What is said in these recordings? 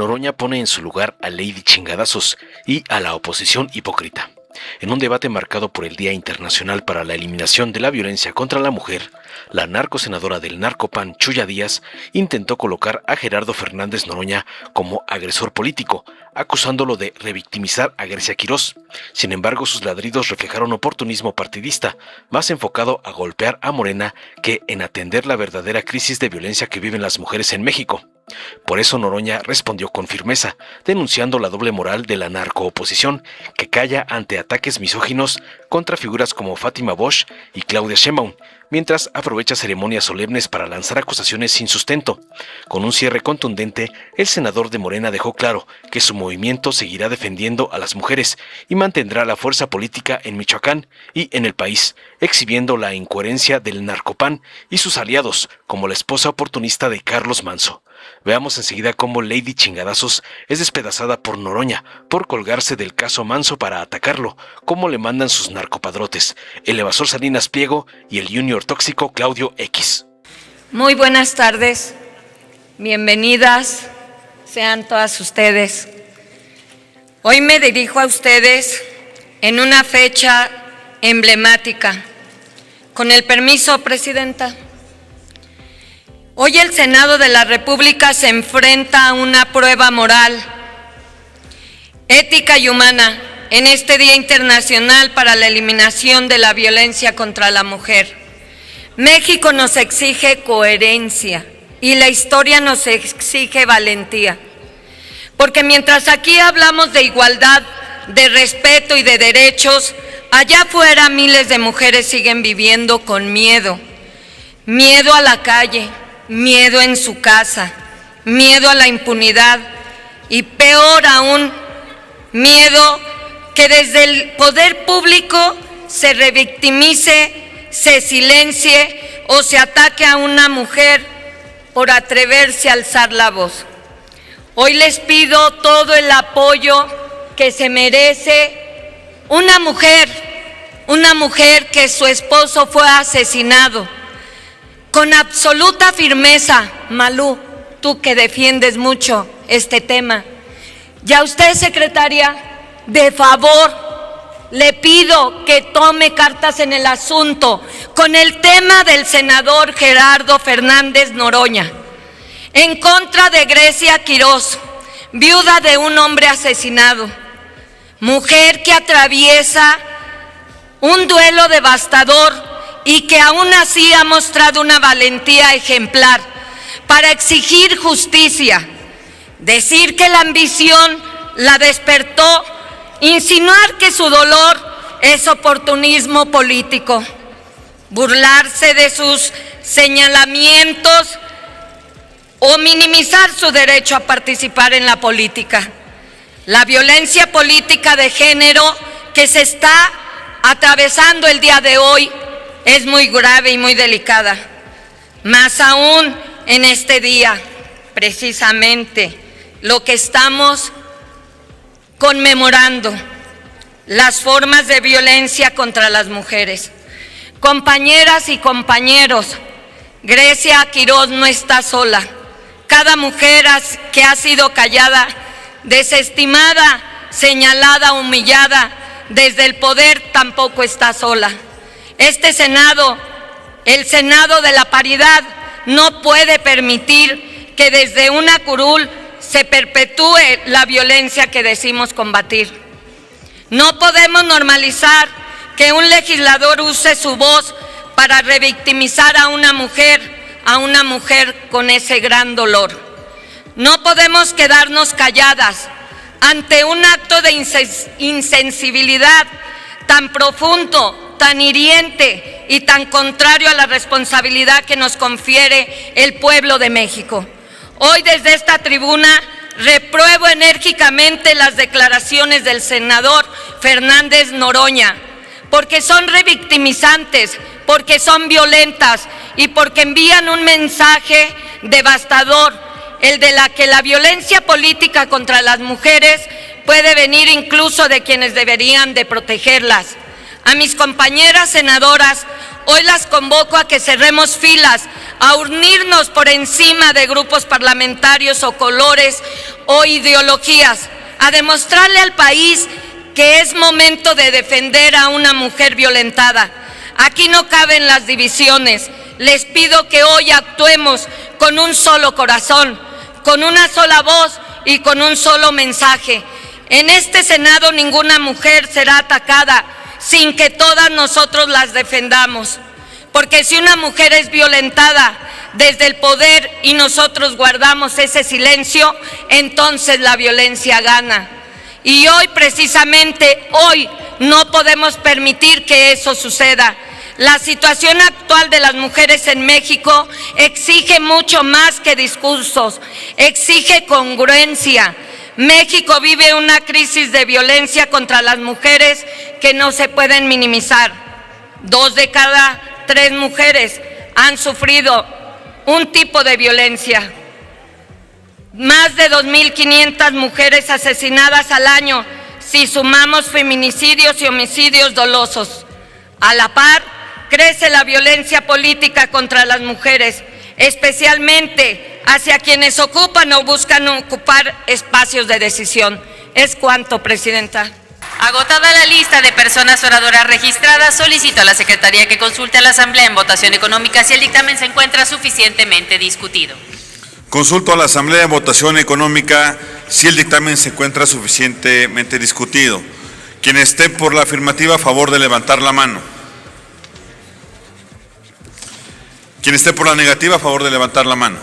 Noroña pone en su lugar a Lady Chingadazos y a la oposición hipócrita. En un debate marcado por el Día Internacional para la Eliminación de la Violencia contra la Mujer, la narcosenadora del Narcopan, Chuya Díaz, intentó colocar a Gerardo Fernández Noroña como agresor político, acusándolo de revictimizar a Grecia Quirós. Sin embargo, sus ladridos reflejaron oportunismo partidista, más enfocado a golpear a Morena que en atender la verdadera crisis de violencia que viven las mujeres en México. Por eso Noroña respondió con firmeza, denunciando la doble moral de la narcooposición, que calla ante ataques misóginos contra figuras como Fátima Bosch y Claudia Sheinbaum, mientras aprovecha ceremonias solemnes para lanzar acusaciones sin sustento. Con un cierre contundente, el senador de Morena dejó claro que su movimiento seguirá defendiendo a las mujeres y mantendrá la fuerza política en Michoacán y en el país, exhibiendo la incoherencia del Narcopan y sus aliados, como la esposa oportunista de Carlos Manso. Veamos enseguida cómo Lady Chingadazos es despedazada por Noroña por colgarse del caso Manso para atacarlo, cómo le mandan sus narcopadrotes, el evasor Salinas Pliego y el junior tóxico Claudio X. Muy buenas tardes, bienvenidas sean todas ustedes. Hoy me dirijo a ustedes en una fecha emblemática. Con el permiso, Presidenta. Hoy el Senado de la República se enfrenta a una prueba moral, ética y humana en este Día Internacional para la Eliminación de la Violencia contra la Mujer. México nos exige coherencia y la historia nos exige valentía, porque mientras aquí hablamos de igualdad, de respeto y de derechos, allá afuera miles de mujeres siguen viviendo con miedo, miedo a la calle, miedo en su casa, miedo a la impunidad y peor aún, miedo que desde el poder público se revictimice, se silencie o se ataque a una mujer por atreverse a alzar la voz. Hoy les pido todo el apoyo que se merece una mujer que su esposo fue asesinado. Con absoluta firmeza, Malú, tú que defiendes mucho este tema, y a usted, secretaria, de favor, le pido que tome cartas en el asunto con el tema del senador Gerardo Fernández Noroña, en contra de Grecia Quirós, viuda de un hombre asesinado, mujer que atraviesa un duelo devastador y que aún así ha mostrado una valentía ejemplar para exigir justicia. Decir que la ambición la despertó, insinuar que su dolor es oportunismo político, burlarse de sus señalamientos o minimizar su derecho a participar en la política. La violencia política de género que se está atravesando el día de hoy es muy grave y muy delicada, más aún en este día, precisamente lo que estamos conmemorando, las formas de violencia contra las mujeres. Compañeras y compañeros, Grecia Quirós no está sola. Cada mujer que ha sido callada, desestimada, señalada, humillada desde el poder tampoco está sola. Este Senado, el Senado de la Paridad, no puede permitir que desde una curul se perpetúe la violencia que decimos combatir. No podemos normalizar que un legislador use su voz para revictimizar a una mujer con ese gran dolor. No podemos quedarnos calladas ante un acto de insensibilidad tan profundo, tan hiriente y tan contrario a la responsabilidad que nos confiere el pueblo de México. Hoy desde esta tribuna repruebo enérgicamente las declaraciones del senador Fernández Noroña, porque son revictimizantes, porque son violentas y porque envían un mensaje devastador, el de que la violencia política contra las mujeres puede venir incluso de quienes deberían de protegerlas. A mis compañeras senadoras, hoy las convoco a que cerremos filas, a unirnos por encima de grupos parlamentarios o colores o ideologías, a demostrarle al país que es momento de defender a una mujer violentada. Aquí no caben las divisiones. Les pido que hoy actuemos con un solo corazón, con una sola voz y con un solo mensaje. En este Senado ninguna mujer será atacada sin que todas nosotros las defendamos. Porque si una mujer es violentada desde el poder y nosotros guardamos ese silencio, entonces la violencia gana. Y hoy, precisamente hoy, no podemos permitir que eso suceda. La situación actual de las mujeres en México exige mucho más que discursos, exige congruencia. México vive una crisis de violencia contra las mujeres que no se pueden minimizar. 2 de cada 3 mujeres han sufrido un tipo de violencia. Más de 2.500 mujeres asesinadas al año si sumamos feminicidios y homicidios dolosos. A la par, crece la violencia política contra las mujeres, especialmente hacia quienes ocupan o buscan ocupar espacios de decisión. Es cuanto, Presidenta. Agotada la lista de personas oradoras registradas, solicito a la Secretaría que consulte a la Asamblea en votación económica si el dictamen se encuentra suficientemente discutido. Consulto a la Asamblea en votación económica si el dictamen se encuentra suficientemente discutido. Quien esté por la afirmativa, a favor de levantar la mano. Quien esté por la negativa, a favor de levantar la mano.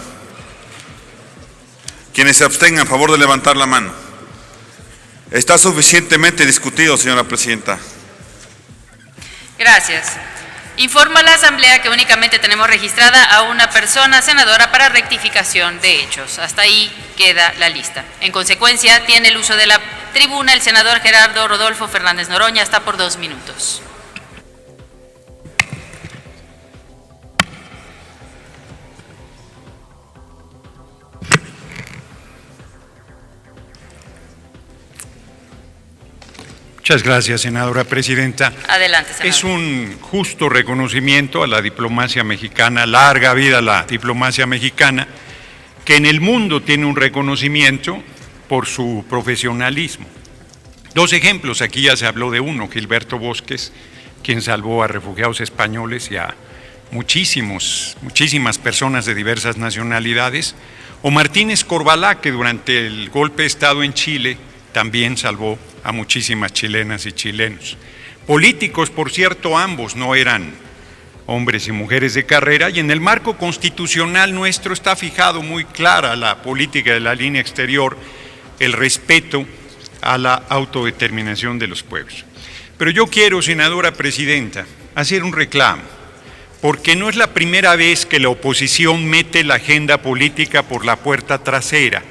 Quienes se abstengan, a favor de levantar la mano. Está suficientemente discutido, señora Presidenta. Gracias. Informa a la Asamblea que únicamente tenemos registrada a una persona senadora para rectificación de hechos. Hasta ahí queda la lista. En consecuencia, tiene el uso de la tribuna el senador Gerardo Rodolfo Fernández Noroña, hasta por 2 minutos. Muchas gracias, senadora presidenta. Adelante, senador. Es un justo reconocimiento a la diplomacia mexicana, larga vida a la diplomacia mexicana, que en el mundo tiene un reconocimiento por su profesionalismo. 2 ejemplos, aquí ya se habló de uno, Gilberto Bosques, quien salvó a refugiados españoles y a muchísimas personas de diversas nacionalidades, o Martínez Corbalá, que durante el golpe de Estado en Chile también salvó a muchísimas chilenas y chilenos. Políticos, por cierto, ambos no eran hombres y mujeres de carrera, y en el marco constitucional nuestro está fijado muy clara la política de la línea exterior, el respeto a la autodeterminación de los pueblos. Pero yo quiero, senadora presidenta, hacer un reclamo, porque no es la primera vez que la oposición mete la agenda política por la puerta trasera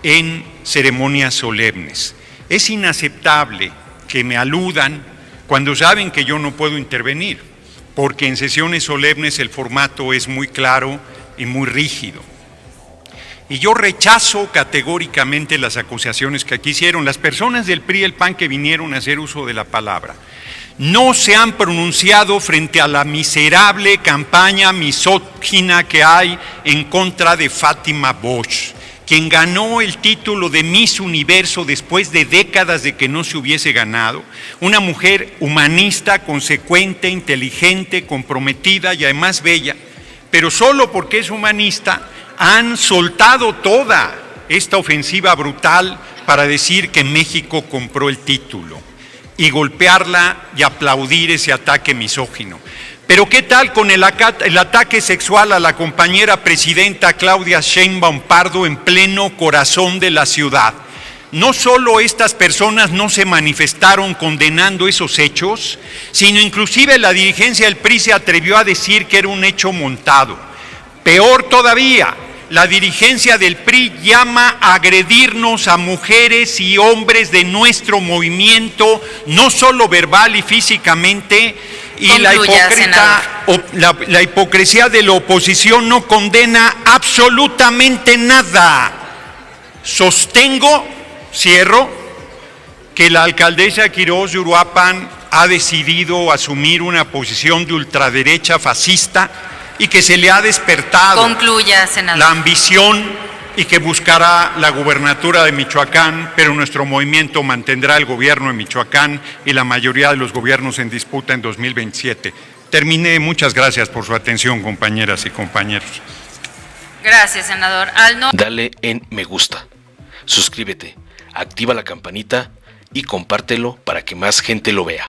en ceremonias solemnes. Es inaceptable que me aludan cuando saben que yo no puedo intervenir, porque en sesiones solemnes el formato es muy claro y muy rígido. Y yo rechazo categóricamente las acusaciones que aquí hicieron. Las personas del PRI y el PAN que vinieron a hacer uso de la palabra no se han pronunciado frente a la miserable campaña misógina que hay en contra de Fátima Bosch, quien ganó el título de Miss Universo después de décadas de que no se hubiese ganado, una mujer humanista, consecuente, inteligente, comprometida y además bella, pero solo porque es humanista han soltado toda esta ofensiva brutal para decir que México compró el título y golpearla y aplaudir ese ataque misógino. Pero ¿qué tal con el ataque sexual a la compañera presidenta Claudia Sheinbaum Pardo en pleno corazón de la ciudad? No solo estas personas no se manifestaron condenando esos hechos, sino inclusive la dirigencia del PRI se atrevió a decir que era un hecho montado. Peor todavía, la dirigencia del PRI llama a agredirnos a mujeres y hombres de nuestro movimiento, no solo verbal y físicamente, y la hipocresía de la oposición no condena absolutamente nada. Sostengo, cierro, que la alcaldesa Quirós de Uruapan ha decidido asumir una posición de ultraderecha fascista y que se le ha despertado Concluya, senador. la ambición y que buscará la gubernatura de Michoacán, pero nuestro movimiento mantendrá el gobierno de Michoacán y la mayoría de los gobiernos en disputa en 2027. Terminé. Muchas gracias por su atención, compañeras y compañeros. Gracias, senador. Dale en me gusta, suscríbete, activa la campanita y compártelo para que más gente lo vea.